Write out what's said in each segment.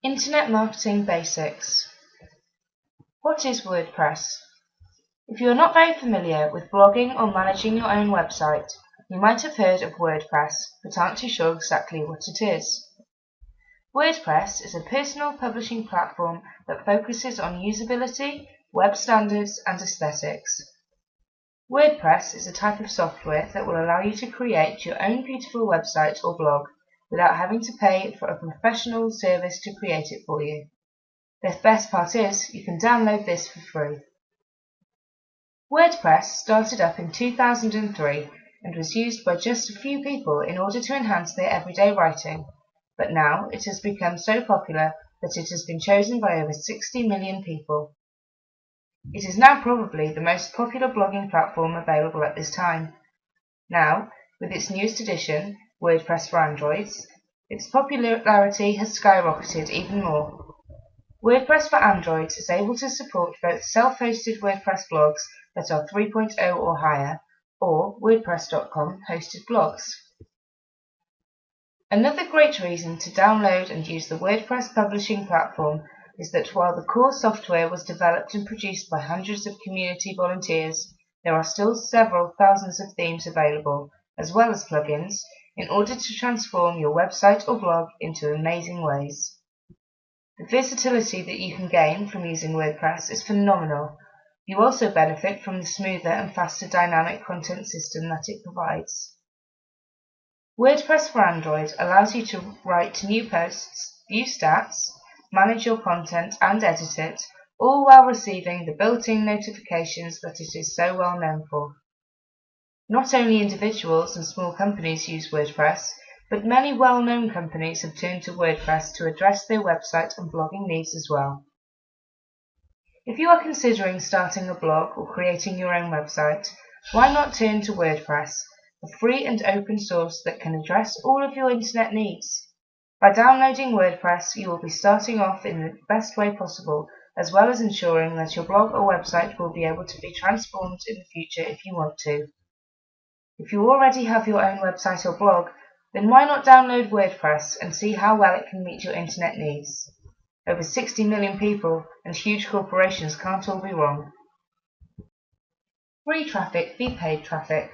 Internet Marketing Basics. What is WordPress? If you are not very familiar with blogging or managing your own website, you might have heard of WordPress, but aren't too sure exactly what it is. WordPress is a personal publishing platform that focuses on usability, web standards, and aesthetics. WordPress is a type of software that will allow you to create your own beautiful website or blog without having to pay for a professional service to create it for you. The best part is, you can download this for free. WordPress started up in 2003 and was used by just a few people in order to enhance their everyday writing, but now it has become so popular that it has been chosen by over 60 million people. It is now probably the most popular blogging platform available at this time. Now, with its newest edition, WordPress for Androids, its popularity has skyrocketed even more. WordPress for Androids is able to support both self-hosted WordPress blogs that are 3.0 or higher, or WordPress.com hosted blogs. Another great reason to download and use the WordPress publishing platform is that while the core software was developed and produced by hundreds of community volunteers, there are still several thousands of themes available, as well as plugins, in order to transform your website or blog into amazing ways. The versatility that you can gain from using WordPress is phenomenal. You also benefit from the smoother and faster dynamic content system that it provides. WordPress for Android allows you to write new posts, view stats, manage your content and edit it, all while receiving the built-in notifications that it is so well known for. Not only individuals and small companies use WordPress, but many well-known companies have turned to WordPress to address their website and blogging needs as well. If you are considering starting a blog or creating your own website, why not turn to WordPress, a free and open source that can address all of your internet needs? By downloading WordPress, you will be starting off in the best way possible, as well as ensuring that your blog or website will be able to be transformed in the future if you want to. If you already have your own website or blog, then why not download WordPress and see how well it can meet your internet needs? Over 60 million people and huge corporations can't all be wrong. Free traffic v paid traffic.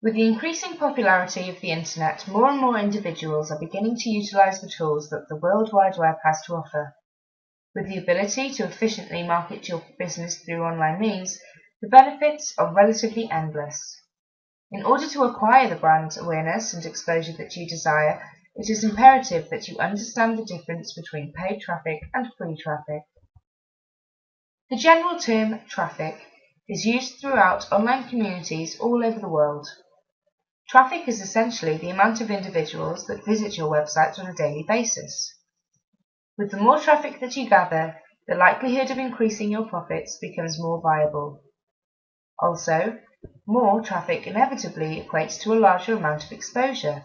With the increasing popularity of the internet, more and more individuals are beginning to utilize the tools that the World Wide Web has to offer. With the ability to efficiently market your business through online means, the benefits are relatively endless. In order to acquire the brand awareness and exposure that you desire, it is imperative that you understand the difference between paid traffic and free traffic. The general term traffic is used throughout online communities all over the world. Traffic is essentially the amount of individuals that visit your website on a daily basis. With the more traffic that you gather, the likelihood of increasing your profits becomes more viable. Also, more traffic inevitably equates to a larger amount of exposure,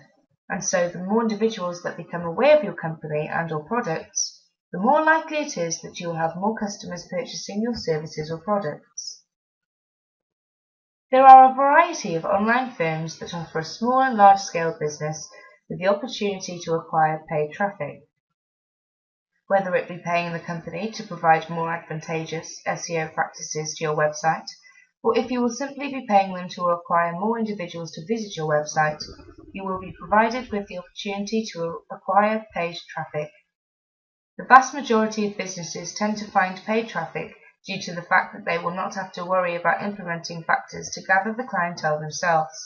and so the more individuals that become aware of your company and/or products, the more likely it is that you will have more customers purchasing your services or products. There are a variety of online firms that offer a small and large-scale business with the opportunity to acquire paid traffic. Whether it be paying the company to provide more advantageous SEO practices to your website, or if you will simply be paying them to acquire more individuals to visit your website, you will be provided with the opportunity to acquire paid traffic. The vast majority of businesses tend to find paid traffic due to the fact that they will not have to worry about implementing factors to gather the clientele themselves.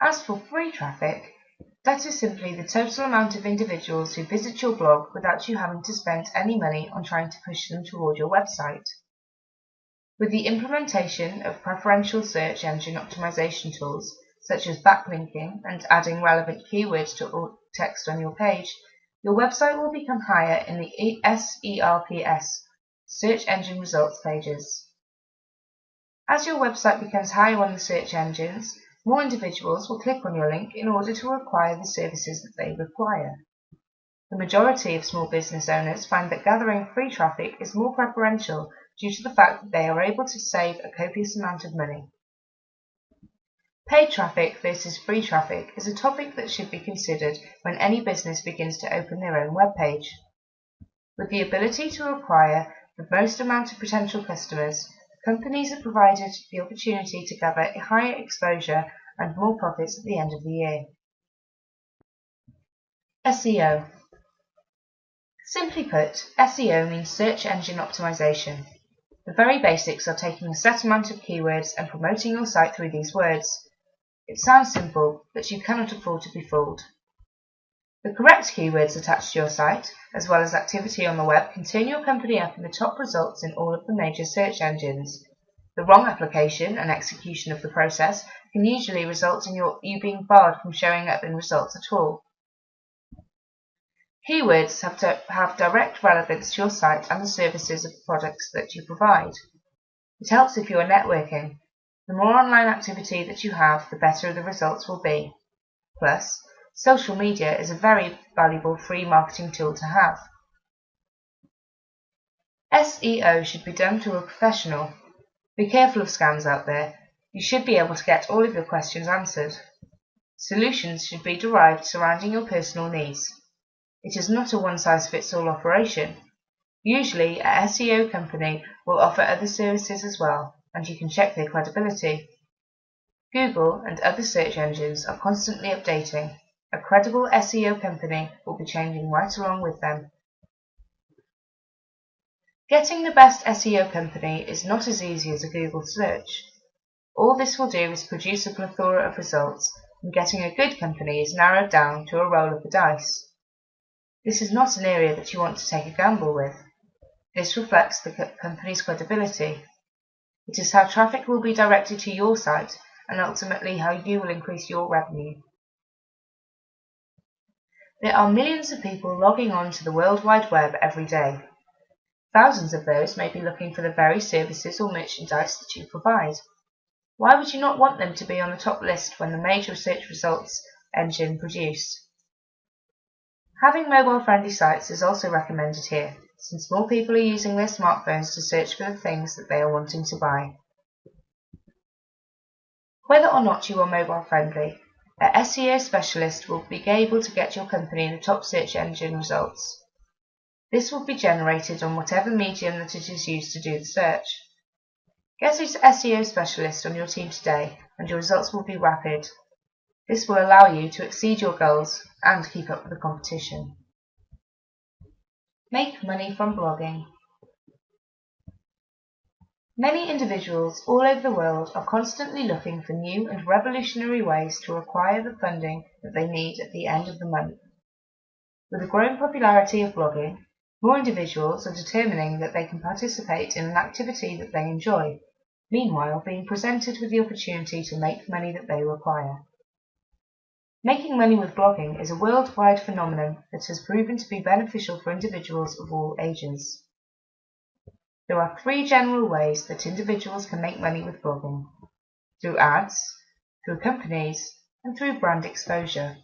As for free traffic, that is simply the total amount of individuals who visit your blog without you having to spend any money on trying to push them toward your website. With the implementation of preferential search engine optimization tools, such as backlinking and adding relevant keywords to text on your page, your website will become higher in the SERPs, search engine results pages. As your website becomes higher on the search engines, more individuals will click on your link in order to acquire the services that they require. The majority of small business owners find that gathering free traffic is more preferential due to the fact that they are able to save a copious amount of money. Paid traffic versus free traffic is a topic that should be considered when any business begins to open their own web page. With the ability to acquire the most amount of potential customers, companies are provided the opportunity to gather a higher exposure and more profits at the end of the year. SEO. Simply put, SEO means search engine optimization. The very basics are taking a set amount of keywords and promoting your site through these words. It sounds simple, but you cannot afford to be fooled. The correct keywords attached to your site, as well as activity on the web, can turn your company up in the top results in all of the major search engines. The wrong application and execution of the process can usually result in you being barred from showing up in results at all. Keywords have to have direct relevance to your site and the services of the products that you provide. It helps if you are networking. The more online activity that you have, the better the results will be. Plus, social media is a very valuable free marketing tool to have. SEO should be done through a professional. Be careful of scams out there. You should be able to get all of your questions answered. Solutions should be derived surrounding your personal needs. It is not a one-size-fits-all operation. Usually, a SEO company will offer other services as well, and you can check their credibility. Google and other search engines are constantly updating. A credible SEO company will be changing right along with them. Getting the best SEO company is not as easy as a Google search. All this will do is produce a plethora of results, and getting a good company is narrowed down to a roll of the dice. This is not an area that you want to take a gamble with. This reflects the company's credibility. It is how traffic will be directed to your site and ultimately how you will increase your revenue. There are millions of people logging on to the World Wide Web every day. Thousands of those may be looking for the very services or merchandise that you provide. Why would you not want them to be on the top list when the major search results engine produce? Having mobile-friendly sites is also recommended here, since more people are using their smartphones to search for the things that they are wanting to buy. Whether or not you are mobile-friendly, a SEO specialist will be able to get your company in the top search engine results. This will be generated on whatever medium that it is used to do the search. Get an SEO specialist on your team today, and your results will be rapid. This will allow you to exceed your goals and keep up with the competition. Make money from blogging. Many individuals all over the world are constantly looking for new and revolutionary ways to acquire the funding that they need at the end of the month. With the growing popularity of blogging, more individuals are determining that they can participate in an activity that they enjoy, meanwhile being presented with the opportunity to make money that they require. Making money with blogging is a worldwide phenomenon that has proven to be beneficial for individuals of all ages. There are 3 general ways that individuals can make money with blogging: through ads, through companies, and through brand exposure.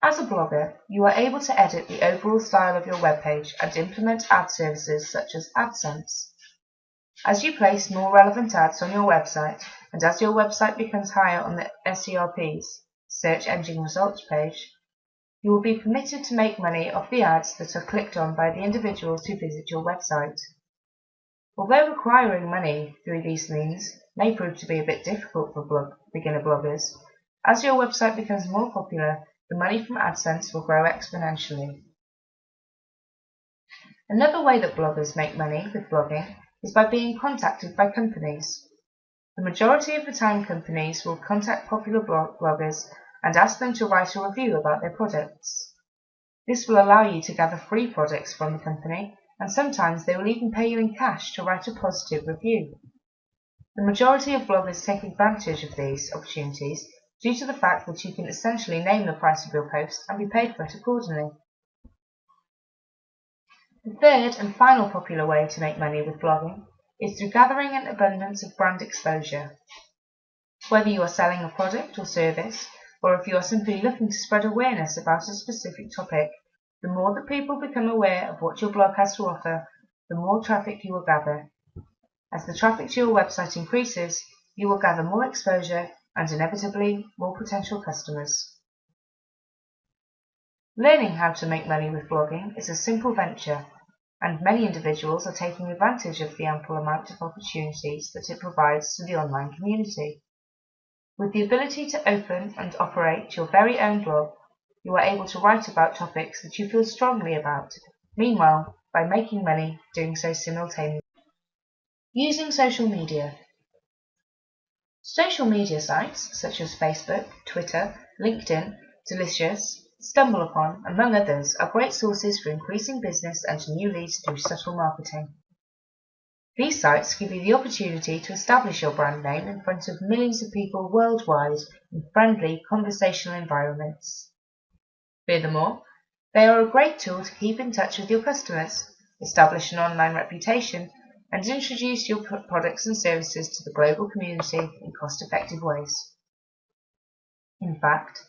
As a blogger, you are able to edit the overall style of your webpage and implement ad services such as AdSense. As you place more relevant ads on your website, and as your website becomes higher on the SERP's search engine results page, you will be permitted to make money off the ads that are clicked on by the individuals who visit your website. Although acquiring money through these means may prove to be a bit difficult for beginner bloggers, as your website becomes more popular, the money from AdSense will grow exponentially. Another way that bloggers make money with blogging is by being contacted by companies. The majority of the time, companies will contact popular bloggers and ask them to write a review about their products. This will allow you to gather free products from the company, and sometimes they will even pay you in cash to write a positive review. The majority of bloggers take advantage of these opportunities due to the fact that you can essentially name the price of your post and be paid for it accordingly. The third and final popular way to make money with blogging is through gathering an abundance of brand exposure. Whether you are selling a product or service, or if you are simply looking to spread awareness about a specific topic, the more that people become aware of what your blog has to offer, the more traffic you will gather. As the traffic to your website increases, you will gather more exposure and inevitably more potential customers. Learning how to make money with blogging is a simple venture, and many individuals are taking advantage of the ample amount of opportunities that it provides to the online community. With the ability to open and operate your very own blog, you are able to write about topics that you feel strongly about, meanwhile, by making money doing so simultaneously. Using social media. Social media sites such as Facebook, Twitter, LinkedIn, Delicious, StumbleUpon, among others, are great sources for increasing business and new leads through subtle marketing. These sites give you the opportunity to establish your brand name in front of millions of people worldwide in friendly, conversational environments. Furthermore, they are a great tool to keep in touch with your customers, establish an online reputation, and introduce your products and services to the global community in cost-effective ways. In fact,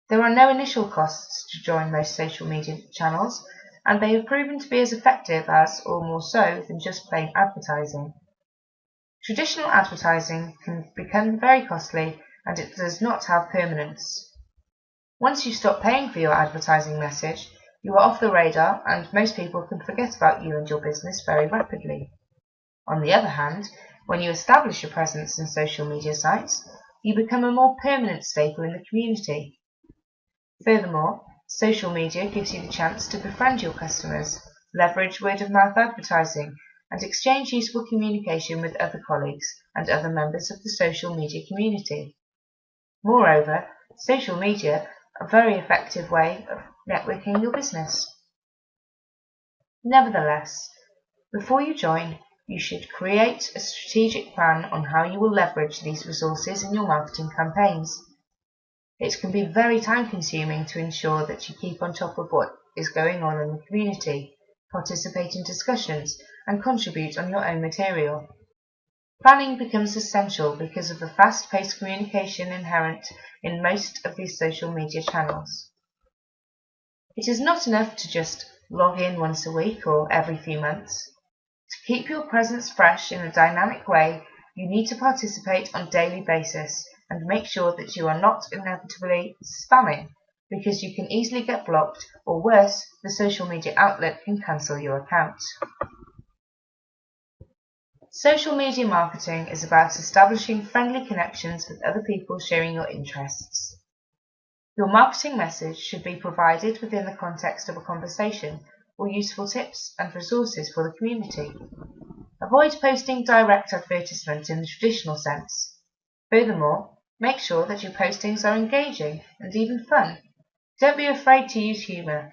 there are no initial costs to join most social media channels, and they have proven to be as effective as, or more so, than just plain advertising. Traditional advertising can become very costly, and it does not have permanence. Once you stop paying for your advertising message, you are off the radar, and most people can forget about you and your business very rapidly. On the other hand, when you establish your presence in social media sites, you become a more permanent staple in the community. Furthermore, social media gives you the chance to befriend your customers, leverage word-of-mouth advertising, and exchange useful communication with other colleagues and other members of the social media community. Moreover, social media are a very effective way of networking your business. Nevertheless, before you join, you should create a strategic plan on how you will leverage these resources in your marketing campaigns. It can be very time-consuming to ensure that you keep on top of what is going on in the community, participate in discussions, and contribute on your own material. Planning becomes essential because of the fast-paced communication inherent in most of these social media channels. It is not enough to just log in once a week or every few months. To keep your presence fresh in a dynamic way, you need to participate on a daily basis and make sure that you are not inevitably spamming, because you can easily get blocked, or worse, the social media outlet can cancel your account. Social media marketing is about establishing friendly connections with other people sharing your interests. Your marketing message should be provided within the context of a conversation or useful tips and resources for the community. Avoid posting direct advertisement in the traditional sense. Furthermore, make sure that your postings are engaging and even fun. Don't be afraid to use humour.